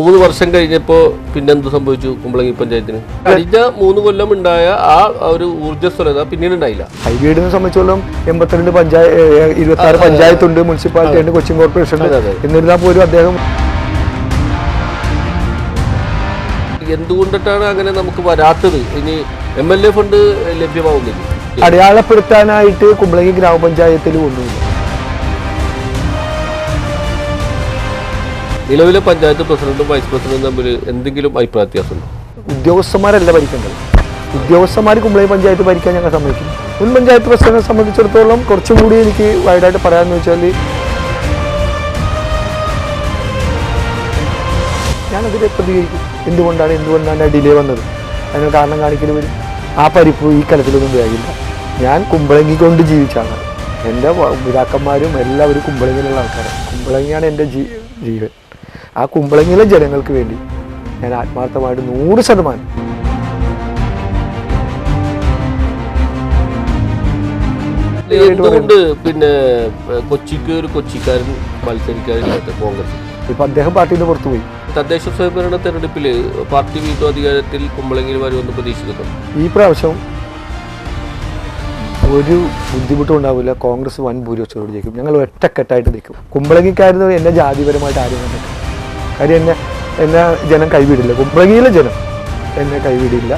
3 വർഷം കഴിഞ്ഞപ്പോൾ പിന്നെ എന്ത് സംഭവിച്ചു കുമ്പളങ്ങി പഞ്ചായത്തിന്? കഴിഞ്ഞ 3 കൊല്ലം ഉണ്ടായ ആ ഒരു ഊർജ്ജസ്വലത പിന്നീട് ഉണ്ടായില്ല. ഹൈവേഡിനെ സംബന്ധിച്ചോളം 82 26 പഞ്ചായത്തുണ്ട്, മുനിസിപ്പാലിറ്റി ഉണ്ട്, കൊച്ചിൻ കോർപ്പറേഷൻ ഉണ്ട്. എന്നിരുന്നാൽ പോലും അദ്ദേഹം എന്തുകൊണ്ടിട്ടാണ് അങ്ങനെ നമുക്ക് വരാത്തത്? ഇനി MLA ഫണ്ട് ലഭ്യമാവുന്നില്ല. അടയാളപ്പെടുത്താനായിട്ട് കുമ്പളങ്ങി ഗ്രാമപഞ്ചായത്തിൽ ഒന്നുമില്ല. നിലവിലെ പഞ്ചായത്ത് പ്രസിഡന്റും വൈസ് പ്രസിഡന്റും തമ്മിൽ എന്തെങ്കിലും അഭിപ്രായ വ്യത്യാസമുണ്ടോ? ഉദ്യോഗസ്ഥന്മാരല്ല ഭരിക്കേണ്ടത്. ഉദ്യോഗസ്ഥന്മാർ കുമ്പളങ്ങി പഞ്ചായത്ത് ഭരിക്കാൻ ഞങ്ങൾ സമ്മതിക്കും. മുൻ പഞ്ചായത്ത് പ്രസിഡന്റിനെ സംബന്ധിച്ചിടത്തോളം കുറച്ചും കൂടി എനിക്ക് വൈഡായിട്ട് പറയാമെന്ന് വെച്ചാൽ, ഞാനതിനെ പ്രതികരിക്കും. എന്തുകൊണ്ടാണ് ഡിലേ വന്നത്, അതിന് കാരണം കാണിക്കൽ വരും. ആ പരിപ്പ് ഈ കലത്തിലൊന്നും വേകില്ല. ഞാൻ കുമ്പളങ്ങി കൊണ്ട് ജീവിച്ചാണ്. എൻ്റെ പിതാക്കന്മാരും എല്ലാവരും കുമ്പളങ്ങിയിലുള്ള ആൾക്കാരാണ്. കുമ്പളങ്ങിയാണ് എൻ്റെ ജീവൻ. ആ കുമ്പളങ്ങിയിലെ ജനങ്ങൾക്ക് വേണ്ടി ഞാൻ ആത്മാർത്ഥമായിട്ട് 100% എന്തുകൊണ്ട് പിന്നെ കൊച്ചിക്ക് ഒരു കൊച്ചിക്കാരൻ മത്സരിക്കാനില്ലാത്ത കോൺഗ്രസ്? ഇപ്പം അദ്ദേഹം പാർട്ടിയിൽ നിന്ന് പുറത്തുപോയി. തദ്ദേശ സ്വയംഭരണ തെരഞ്ഞെടുപ്പിൽ പാർട്ടി വീണ്ടും അധികാരത്തിൽ കുമ്പളങ്ങിയിൽ വരുമെന്ന് പ്രതീക്ഷിക്കുന്നു. ഈ പ്രാവശ്യം ഒരു ബുദ്ധിമുട്ടും ഉണ്ടാവില്ല. കോൺഗ്രസ് വൻ ഭൂരിപക്ഷത്തോട് ജയിക്കും. ഞങ്ങൾ ഒറ്റക്കെട്ടായിട്ട് നിൽക്കും. കുമ്പളങ്ങിക്കാരെന്ന് എന്നെ ജാതിപരമായിട്ട് ആരും കണ്ടിട്ട് കാര്യം എന്നെ ജനം കൈവിടില്ല. കുമ്പളങ്ങിയിലെ ജനം എന്നെ കൈവിടില്ല.